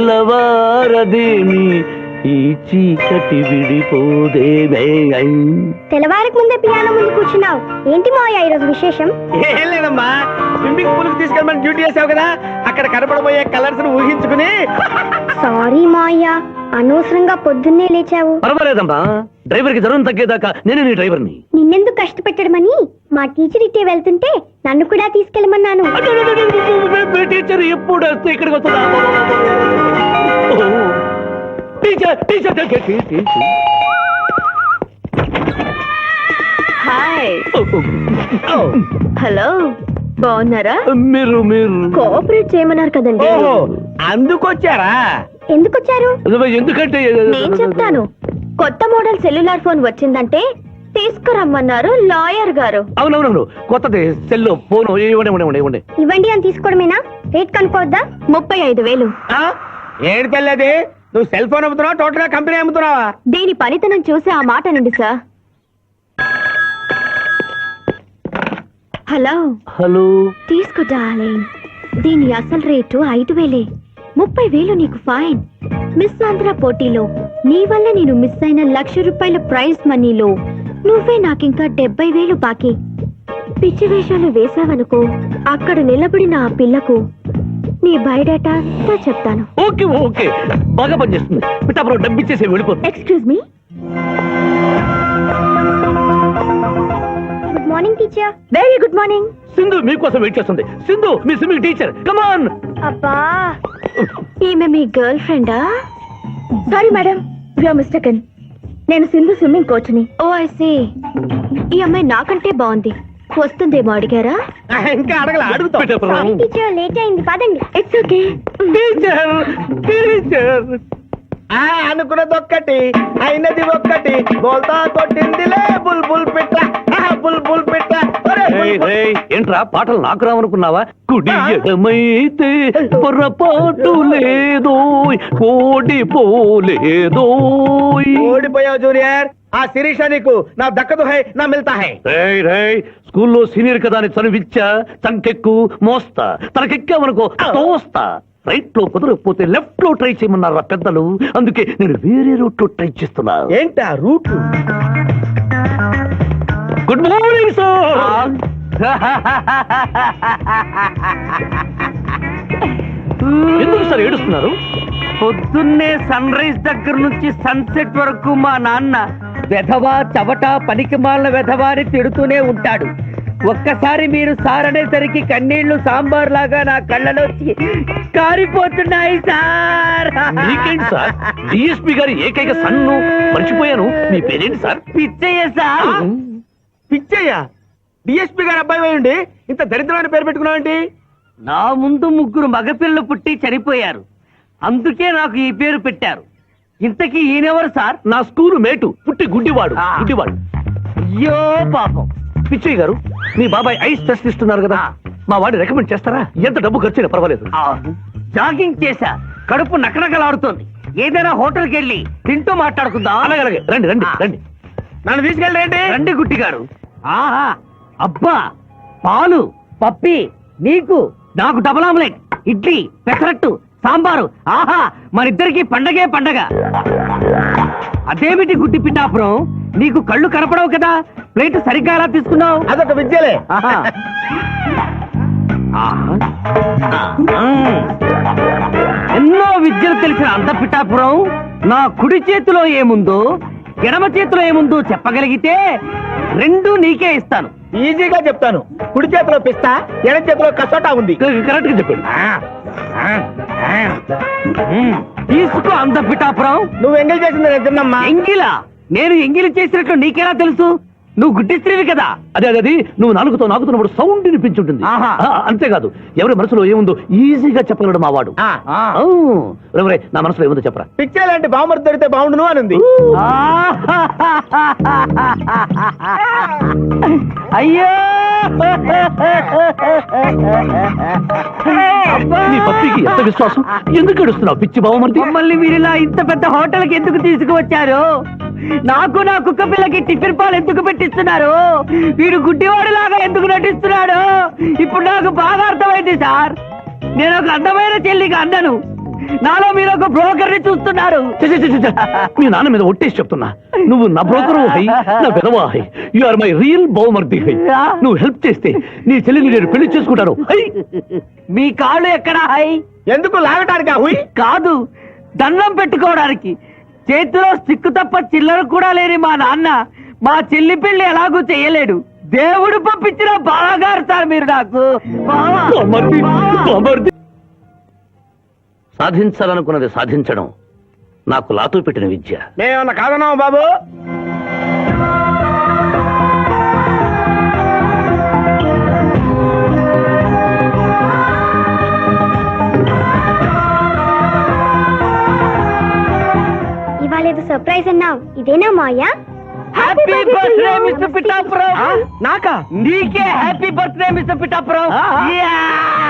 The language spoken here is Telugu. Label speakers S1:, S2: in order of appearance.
S1: తెల్లవారదేమి ఈ చీకటి విడిపోదేమే.
S2: తెల్లవారికి ముందే పియానో ముందు కూర్చున్నావు. ఏంటి మావయ్య ఈరోజు విశేషం?
S3: ఏం లేదమ్మా, స్విమ్మింగ్ పూల్ కి తీసుకెళ్ళమని డ్యూటీ చేసావు కదా, అక్కడ కనపడబోయే కలర్స్ ఊహించుకుని.
S2: సారీ మావయ్య, అనవసరంగా పొద్దున్నే లేచావు.
S1: పర్వాలేదమ్మా, డ్రైవర్ కి జ్వరం తగ్గేదాకా నేను నీ డ్రైవర్ని.
S2: నిన్నెందుకు కష్టపెట్టడమని మా టీచర్ ఇట్టే వెళ్తుంటే నన్ను కూడా తీసుకెళ్ళమన్నాను.
S1: టీచర్ ఎప్పుడు వస్తే ఇక్కడికి వస్తుందా? టీచర్ టీచర్
S4: హాయ్, హలో, బాగున్నారా?
S1: మీరు
S4: కోఆపరేట్ చేయమన్నారు కదండి.
S3: ఓహో, అందుకొచ్చారా?
S2: ఎందుకు వచ్చారు?
S1: ఎందుకంటే
S4: నేను చెప్తాను. కొత్త మోడల్ సెల్యులార్ ఫోన్ వచ్చిందంటే తీసుకురమ్మన్నారు లాయర్ గారు.
S1: అవునవునవును, కొత్తది సెల్లో ఫోన్ ఇవ్వండి.
S2: ఇవ్వండి అని తీసుకోవడమేనా? రేట్ కనుక్కోవద్దా?
S4: 35,000.
S3: ఏడు తెల్లది, నువ్వు సెల్ ఫోన్ అమ్ముతున్నావా, టోటల్ గా కంపెనీ అమ్ముతున్నావా?
S4: దీని పనితనం చూసి ఆ మాట నండి సార్. హలో
S1: హలో,
S4: తీసుకో డార్లింగ్. దీని అసలు రేటు 5,000. 30,000 నీకు ఫైన్. మిస్ ఆంధ్ర పోటీలో నీ వల్ల నేను మిస్ అయిన ₹1,00,000 ప్రైజ్ మనీలో నువ్వే నాకింకా 70,000 బాకీ. పిచ్చి వేషాలు వేసావనుకో, అక్కడ నిలబడిన ఆ పిల్లకు నీ బయోడేటా అంతా చెప్తాను.
S1: ఓకే ఓకే, బాగా పనిచేస్తుంది. పిఠాపురం డబ్బిచ్చేసి వెళ్ళిపోతుంది.
S4: Excuse me.
S2: Good morning teacher.
S4: Very good morning.
S1: Sindhu మీకోసం వెయిట్ చేస్తుంది. సింధు మీ స్విమ్మింగ్ టీచర్, కమాన్.
S2: అబ్బా,
S4: ఈమె మీ గర్ల్ ఫ్రెండా? Sorry madam, you are mistaken. నేను సింధు స్విమ్మింగ్ కోచ్ ని. Oh I see. ఈ అమ్మాయి నాకంటే బాగుంది. వస్తుందేమో అడిగారా?
S3: ఇంకా అడగల, అడుగుతా.
S2: సారీ టీచర్, లేట్ అయింది, పదండి.
S4: It's okay.
S1: టీచర్ టీచర్,
S3: అనుకున్నది ఒక్కటి, అయినది ఒక్కటి. బోల్తా కొట్టిందిలే బుల్బుల్ పిట్ట, బుల్బుల్ పిట్ట.
S1: ఏంట్రా పాటలు నాకు రావనుకున్నావా? కుడి ఎడమైతే పొరపాటు లేదో, ఓడిపోలేదో.
S3: ఓడిపోయావు జూనియర్. ఆ శిరీష నీకు నా దక్కదు హై, నా మిల్తా హై.
S1: స్కూల్లో సీనియర్ కదా అని చనువిచ్చా, చంకెక్కు మోస్తా, తనకెక్కావనుకో తోస్తా. రైట్ లో కుదరకపోతే లెఫ్ట్ లో ట్రై చేయమన్నారా పెద్దలు, అందుకే నేను వేరే రూట్ లో ట్రై చేస్తున్నా.
S3: ఏంటా రూట్?
S1: Good morning sir. ఎందుకు సార్ ఏడుస్తున్నారు?
S5: పొద్దున్నే సన్ రైజ్ దగ్గర నుంచి సన్సెట్ వరకు మా నాన్న వెధవా చవట పనికిమాలిన వెధవా అని తిడుతూనే ఉంటాడు. ఒక్కసారి మీరు సార్ అనేసరికి కన్నీళ్లు సాంబార్ లాగా నా కళ్ళలోకి కారిపోతున్నాయి సార్.
S1: మీకేంటి సార్, డిఎస్పీ గారి ఏకైక సన్ను మర్చిపోయాను. మీ పేరేంటి sir?
S5: Pichaiah sir.
S3: Pichaiah? DSP గారి అబ్బాయి వేయండి, ఇంత దరిద్రమైన పేరు పెట్టుకున్నావేంటి?
S5: నా ముందు 3 మగపిల్లలు పుట్టి చనిపోయారు, అందుకే నాకు ఈ పేరు పెట్టారు. ఇంతకీ ఈయనెవరు సార్?
S1: నా స్కూలు మేటు, పుట్టి గుడ్డివాడు.
S5: అయ్యో పాపం.
S1: పిచ్చయ్య గారు, మీ బాబాయ్ ఐస్ టెస్ట్ ఇస్తున్నారు కదా, మా వాడిని రికమెండ్ చేస్తారా? ఎంత డబ్బు ఖర్చు అయినా పర్వాలేదు.
S5: జాగింగ్ చేశా, కడుపు నకనకలాడుతోంది. ఏదైనా హోటల్కి వెళ్ళి తింటూ మాట్లాడుకుందాం.
S1: అలాగే రండి రండి రండి.
S3: నన్ను తీసుకెళ్ళండి.
S5: రండి గుట్టి గారు. ఆహా, అబ్బా, పాలు, పప్పి, నీకు నాకు డబుల్ ఆమ్లెట్, ఇడ్లీ, పెసరట్టు, సాంబారు. ఆహా, మనిద్దరికి పండగే పండగ. అదేమిటి గుడ్డి పిఠాపురం, నీకు కళ్ళు కనపడవు కదా, ప్లేట్ సరిగ్గా ఎలా తీసుకున్నావు?
S3: అదొక విద్యలే.
S5: ఆహా. ఆహా. ఎన్నో విద్యలు తెలిసిన అంత పిఠాపురం నా కుడి చేతిలో ఏముందో ఎడమ చేతిలో ఏముందో చెప్పగలిగితే 2 నీకే ఇస్తాను.
S3: ఈజీగా చెప్తాను. కుడి చేతిలో పిస్తా, ఎడం చేతిలో కసోటా ఉంది.
S1: కరెక్ట్ గా చెప్పండి.
S5: తీసుకో అంత పిఠాపురం.
S3: నువ్వు ఎంగిల్ చేసింది నేను తిన్నమ్మా.
S5: ఎంగిలా? నేను ఎంగిలి చేసినట్లు నీకెలా తెలుసు? నువ్వు గుడ్డిస్త్రీవి కదా.
S1: అది నువ్వు నాలుగుతో నాకుతున్నప్పుడు సౌండ్ వినిపించుంటుంది.
S5: ఆహా.
S1: అంతేకాదు, ఎవరి మనసులో ఏముందో ఈజీగా చెప్పగలడు మా వాడు. నా మనసులో ఏముందో చెప్పరా?
S3: పిచ్చే లాంటి బాంబర్ దొరికితే బాగుండును అని ఉంది.
S5: అయ్యో,
S1: నీ పప్పికి ఎంత విశ్వాసం, ఎందుకు ఏడుస్తున్నావు పిచ్చి బావమరిది?
S5: మమ్మల్ని మీరు ఇలా ఇంత పెద్ద హోటల్కి ఎందుకు తీసుకువచ్చారు? నాకు నా కుక్క పిల్లకి టిఫిన్ పాలు ఎందుకు పెట్టిస్తున్నారు? వీడు గుడ్డివాడు లాగా ఎందుకు నటిస్తున్నాడు? ఇప్పుడు నాకు బాగా అర్థమైంది సార్. నేను ఒక అందమైన చెల్లికి అన్నను, నాలో మీరు ఒక బ్రోకర్ ని చూస్తున్నారు.
S1: ఛ, ఛ, ఛ, ఛ, ఛ. మీ నాన్న మీద ఒట్టేసి చెప్తున్నా, నువ్వు నా బ్రోకరు హై, నా విధవా హై. యు ఆర్ మై రియల్ బహుమర్ది హై. నువ్వు హెల్ప్ చేస్తే నీ చెల్లిని నేను పెళ్లి చేసుకుంటాను హై.
S5: మీ కాళ్ళు ఎక్కడా హై?
S3: ఎందుకు లాగటానికి హుయ్?
S5: కాదు, దండం పెట్టుకోవడానికి. చేతిలో స్టిక్ తప్ప చిల్లర కూడా లేని మా నాన్న మా చెల్లి పెళ్లి ఎలాగూ చేయలేడు. దేవుడు పంపించిన బాగారు సార్ మీరు నాకు. బావా,
S1: బహుమర్ది,
S5: బావా.
S1: బహుమర్ది. సాధించాలనుకున్నది సాధించడం నాకు లాతో పెట్టిన విద్య.
S3: మేమన్నా కాదన్నావు బాబు.
S2: ఇవాళ ఏదో సర్ప్రైజ్ అన్నావు, ఇదేనా Maya?
S5: Happy birthday mister Pithapuram.
S3: నాకా?
S5: నీకే హ్యాపీ బర్త్డే మిస్టర్ పిఠాపురం.
S3: ఆ.
S5: యా.